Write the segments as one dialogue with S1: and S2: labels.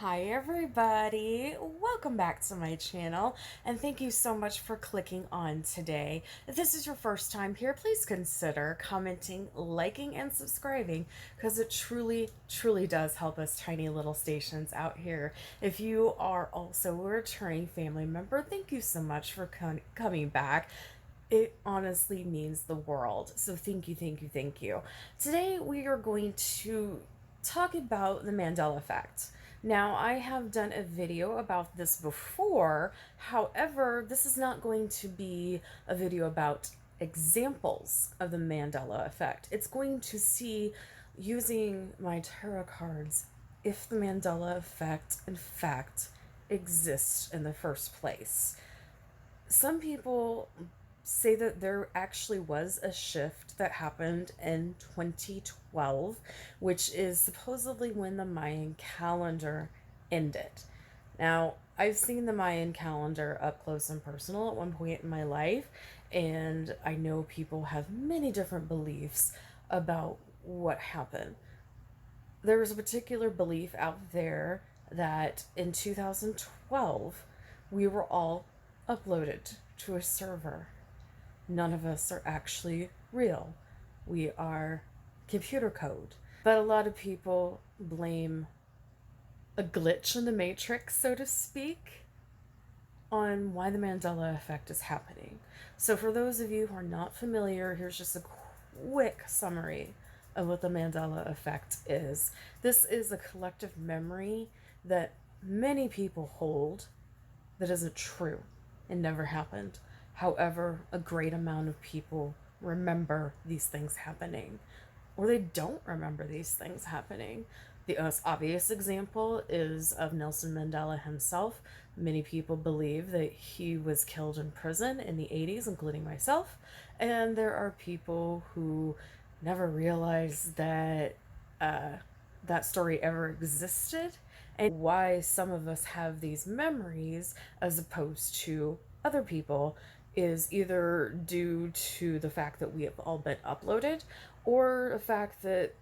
S1: Hi everybody, welcome back to my channel and thank you so much for clicking on today. If this is your first time here, please consider commenting, liking, and subscribing because it truly does help us tiny little stations out here. If you are also a returning family member, thank you so much for coming back. It honestly means the world. So thank you. Today we are going to talk about the Mandela Effect. Now, I have done a video about this before. However, this is not going to be a video about examples of the Mandela Effect. It's going to see, using my tarot cards, if the Mandela Effect, in fact, exists in the first place. Some people say that there actually was a shift that happened in 2012, which is supposedly when the Mayan calendar ended. Now, I've seen the Mayan calendar up close and personal at one point in my life, and I know people have many different beliefs about what happened. There was a particular belief out there that in 2012 we were all uploaded to a server. None of us are actually real. We are computer code. But a lot of people blame a glitch in the matrix, so to speak, on why the Mandela effect is happening. So for those of you who are not familiar, here's just a quick summary of what the Mandela effect is. This is a collective memory that many people hold that isn't true. It never happened. However, a great amount of people remember these things happening, or they don't remember these things happening. The most obvious example is of Nelson Mandela himself. Many people believe that he was killed in prison in the 80s, including myself. And there are people who never realized that that story ever existed, and why some of us have these memories as opposed to other people is either due to the fact that we have all been uploaded, or the fact that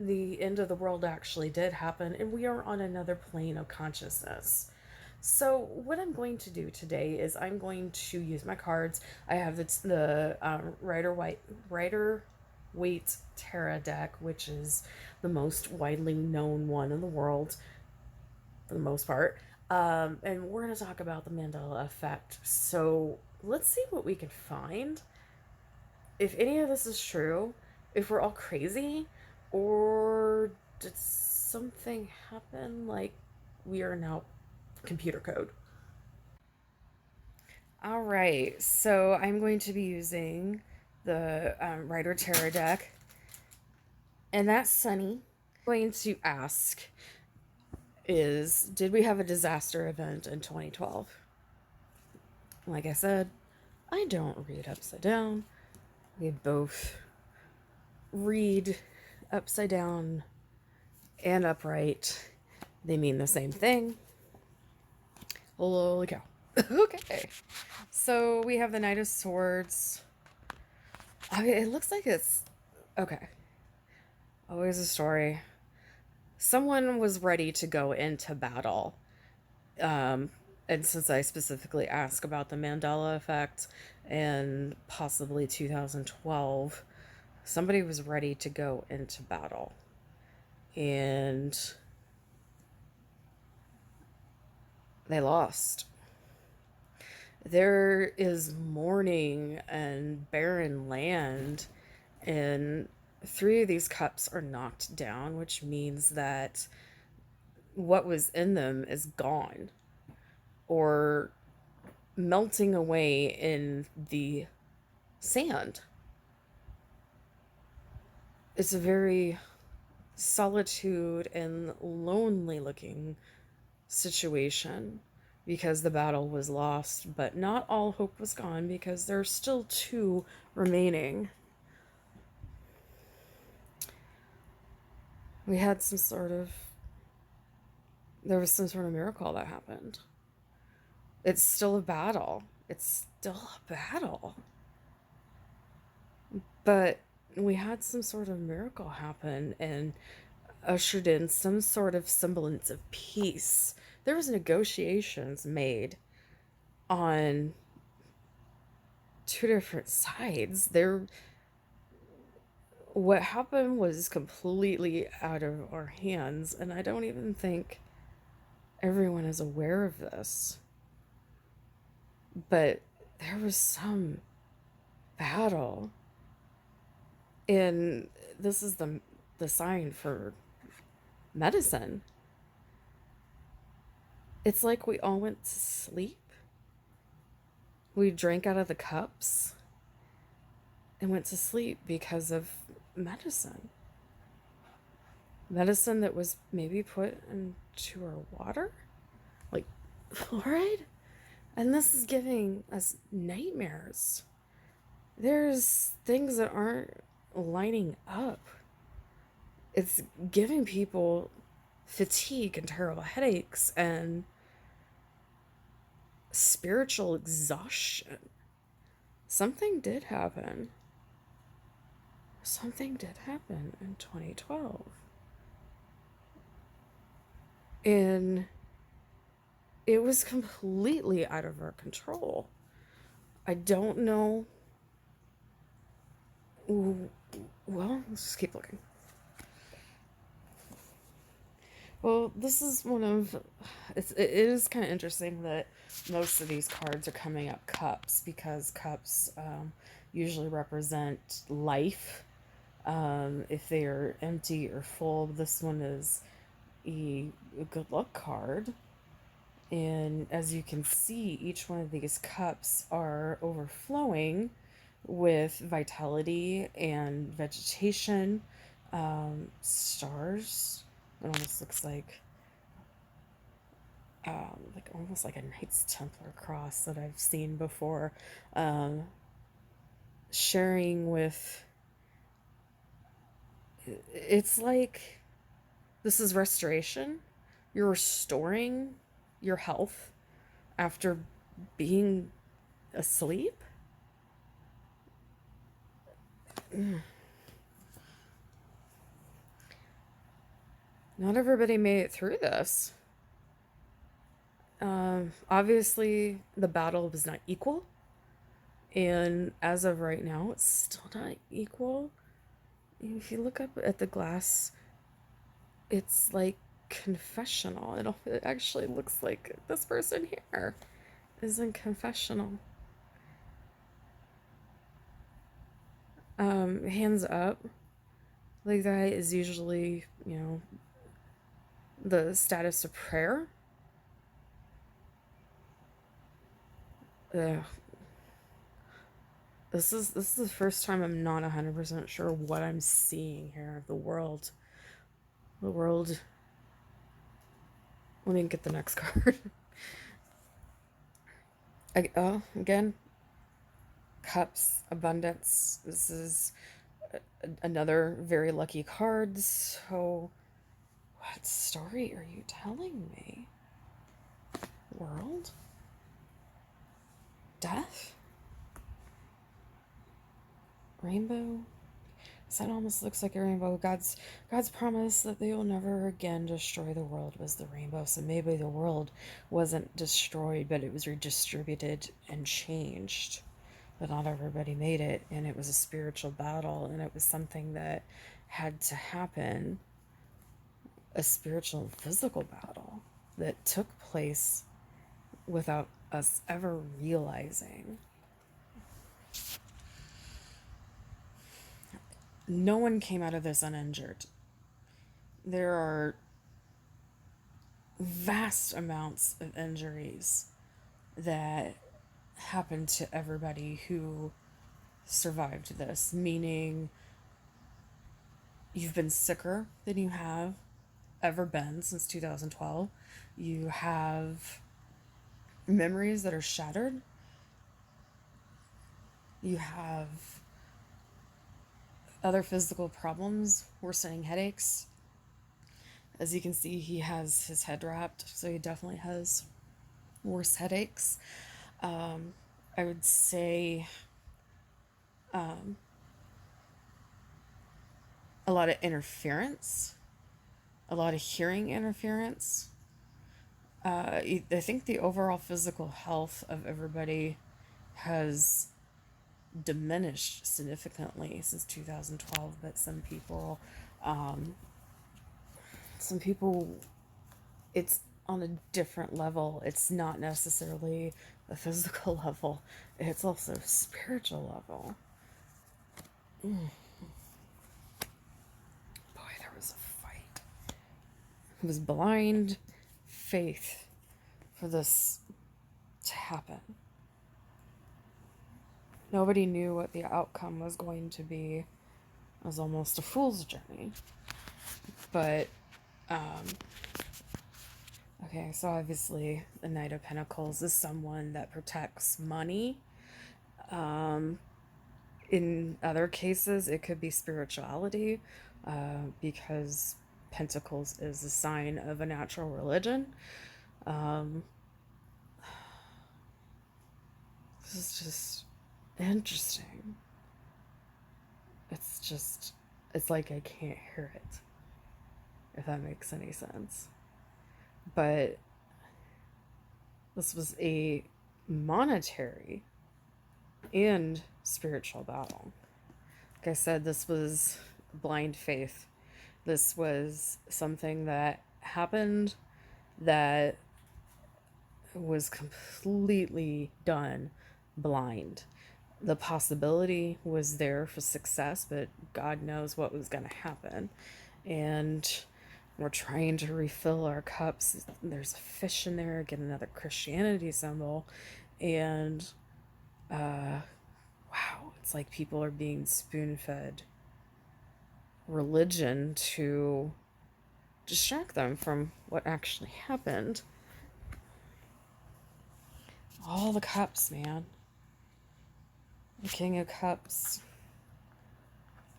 S1: the end of the world actually did happen and we are on another plane of consciousness. So what I'm going to do today is I'm going to use my cards. I have the Rider Waite Tarot deck, which is the most widely known one in the world for the most part. And we're going to talk about the Mandela Effect. So let's see what we can find. If any of this is true, if we're all crazy, or did something happen like we are now computer code. All right, so I'm going to be using the Rider Tarot deck, and that's Sunny. I'm going to ask is, did we have a disaster event in 2012? Like I said, I don't read upside down. We both read upside down and upright. They mean the same thing. Holy cow. Okay. So we have the Knight of Swords. Okay, it looks like it's... Okay. Always a story. Someone was ready to go into battle. And since I specifically asked about the Mandela Effect and possibly 2012, somebody was ready to go into battle. And they lost. There is mourning and barren land, and 3 of these cups are knocked down, which means that what was in them is gone or melting away in the sand. It's a very solitude and lonely looking situation because the battle was lost, but not all hope was gone because there's still 2 remaining. We had there was some sort of miracle that happened. It's still a battle. It's still a battle. But we had some sort of miracle happen, and ushered in some sort of semblance of peace. There was negotiations made on two different sides. What happened was completely out of our hands, and I don't even think everyone is aware of this. But there was some battle, and this is the sign for medicine. It's like we all went to sleep. We drank out of the cups and went to sleep because of medicine. Medicine that was maybe put into our water, like fluoride. And this is giving us nightmares. There's things that aren't lining up. It's giving people fatigue and terrible headaches and spiritual exhaustion. Something did happen. Something did happen in 2012. And it was completely out of our control. I don't know. Well, let's just keep looking. Well, this is one of, it is kind of interesting that most of these cards are coming up cups, because cups usually represent life. If they are empty or full, this one is a good luck card. And as you can see, each one of these cups are overflowing with vitality and vegetation, stars. It almost looks like almost like a Knights Templar cross that I've seen before. Sharing with, it's like this is restoration. You're restoring your health after being asleep. Not everybody made it through this. Obviously, the battle was not equal. And as of right now, it's still not equal. If you look up at the glass, it's like confessional. It actually looks like this person here is in confessional. Hands up. Like that is usually, the status of prayer. Ugh. This is the first time I'm not 100% sure what I'm seeing here. The world. Let me get the next card. Again, cups, abundance. This is another very lucky card. So, what story are you telling me? World? Death? Rainbow? That almost looks like a rainbow. God's promise that they will never again destroy the world was the rainbow. So maybe the world wasn't destroyed, but it was redistributed and changed. But not everybody made it, and it was a spiritual battle, and it was something that had to happen. A spiritual and physical battle that took place without us ever realizing. No one came out of this uninjured. There are vast amounts of injuries that happened to everybody who survived this, meaning you've been sicker than you have ever been since 2012. You have memories that are shattered. You have other physical problems, worsening headaches. As you can see, he has his head wrapped, so he definitely has worse headaches. I would say a lot of interference a lot of hearing interference. I think the overall physical health of everybody has diminished significantly since 2012, but um, some people, it's on a different level. It's not necessarily a physical level, it's also a spiritual level. Boy, there was a fight. It was blind faith for this to happen. Nobody knew what the outcome was going to be. It was almost a fool's journey. But, okay, so obviously the Knight of Pentacles is someone that protects money. In other cases, it could be spirituality, because Pentacles is a sign of a natural religion. This is just interesting. It's like I can't hear it, if that makes any sense. But this was a monetary and spiritual battle. Like I said, this was blind faith. This was something that happened that was completely done blind. The possibility was there for success, but God knows what was going to happen. And we're trying to refill our cups. There's a fish in there, get another Christianity symbol. And wow, it's like people are being spoon fed religion to distract them from what actually happened. All the cups, man. The King of Cups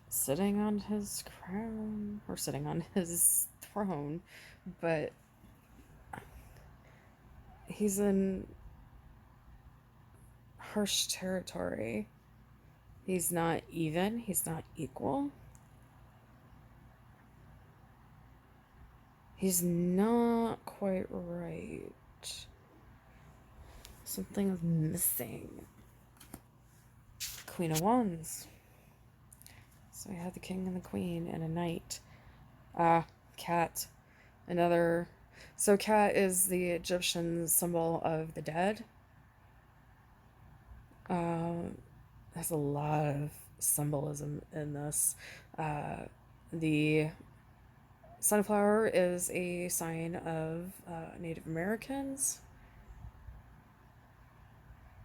S1: sitting on his crown, or sitting on his throne, but he's in harsh territory. He's not even, he's not equal. He's not quite right. Something is missing. Queen of Wands. So we have the King and the Queen and a Knight. Cat. Another. So cat is the Egyptian symbol of the dead. There's a lot of symbolism in this. The sunflower is a sign of Native Americans.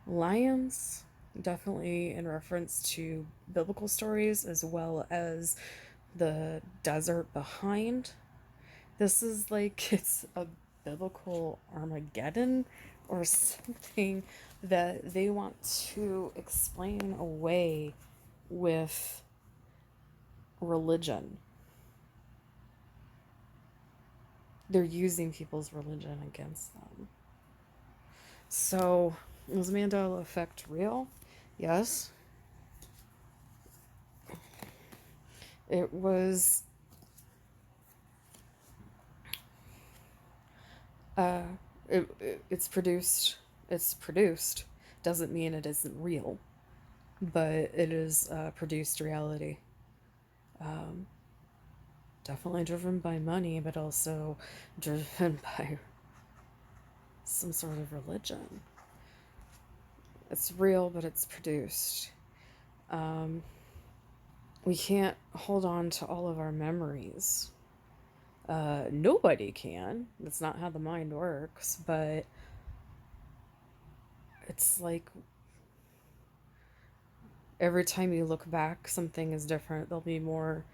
S1: Lions, definitely in reference to biblical stories, as well as the desert behind. This is like it's a biblical Armageddon or something that they want to explain away with religion. They're using people's religion against them. So, was Mandela Effect real? Yes. It was it's produced doesn't mean it isn't real, but it is produced reality. Definitely driven by money, but also driven by some sort of religion. It's real, but it's produced. We can't hold on to all of our memories. Nobody can. That's not how the mind works, but it's like every time you look back, something is different. There'll be more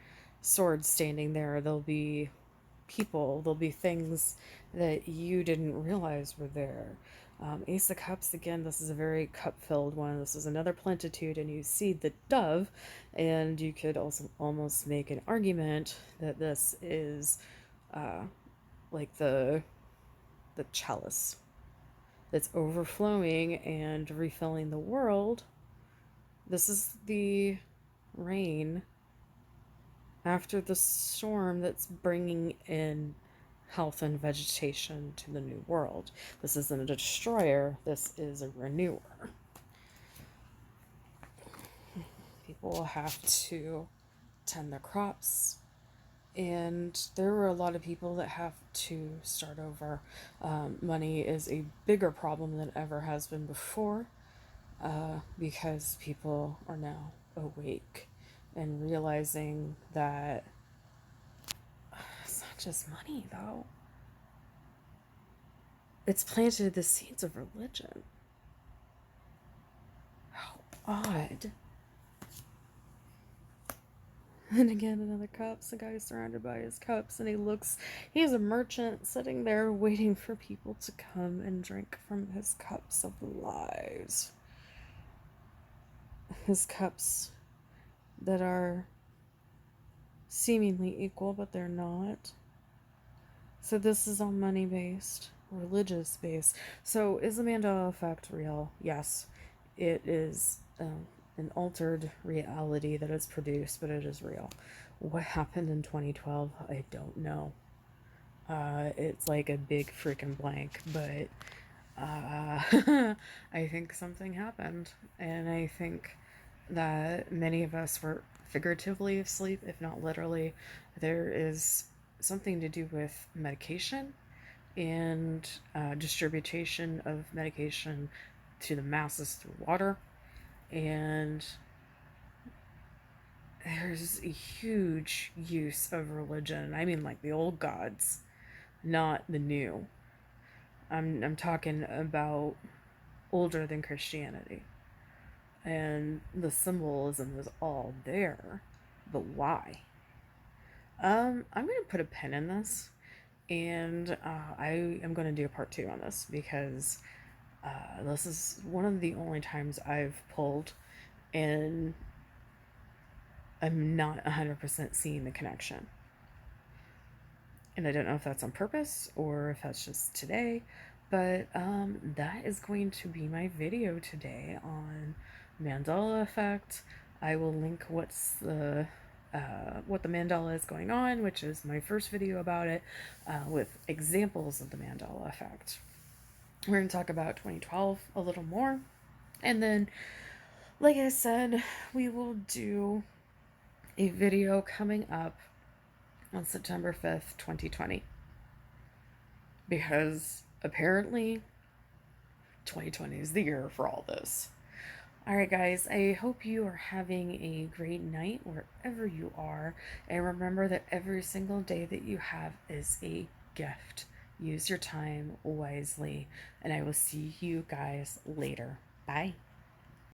S1: swords standing there. There'll be people. There'll be things that you didn't realize were there. Ace of Cups, again, this is a very cup-filled one. This is another plentitude, and you see the dove, and you could also almost make an argument that this is like the chalice that's overflowing and refilling the world. This is the rain after the storm that's bringing in health and vegetation to the new world. This isn't a destroyer, this is a renewer. People will have to tend their crops, and there were a lot of people that have to start over. Money is a bigger problem than ever has been before, because people are now awake and realizing that it's not just money, though. It's planted the seeds of religion. How odd. And again, another cups. The guy's surrounded by his cups, and he's a merchant sitting there waiting for people to come and drink from his cups of lives. His cups that are seemingly equal, but they're not. So this is all money based, religious based. So is the Mandela Effect real? Yes, it is an altered reality that is produced, but it is real. What happened in 2012? I don't know. It's like a big freaking blank, but I think something happened, and I think that many of us were figuratively asleep, if not literally. There is something to do with medication and distribution of medication to the masses through water, and there's a huge use of religion. I mean, like the old gods, not the new. I'm talking about older than Christianity. And the symbolism is all there. But why? I'm going to put a pin in this, and I am going to do a part two on this, because this is one of the only times I've pulled and I'm not 100% seeing the connection. And I don't know if that's on purpose or if that's just today, but that is going to be my video today on Mandela Effect. I will link what the Mandela is going on, which is my first video about it, with examples of the Mandela Effect. We're going to talk about 2012 a little more, and then, like I said, we will do a video coming up on September 5th, 2020. Because apparently 2020 is the year for all this. Alright, guys, I hope you are having a great night wherever you are. And remember that every single day that you have is a gift. Use your time wisely. And I will see you guys later. Bye.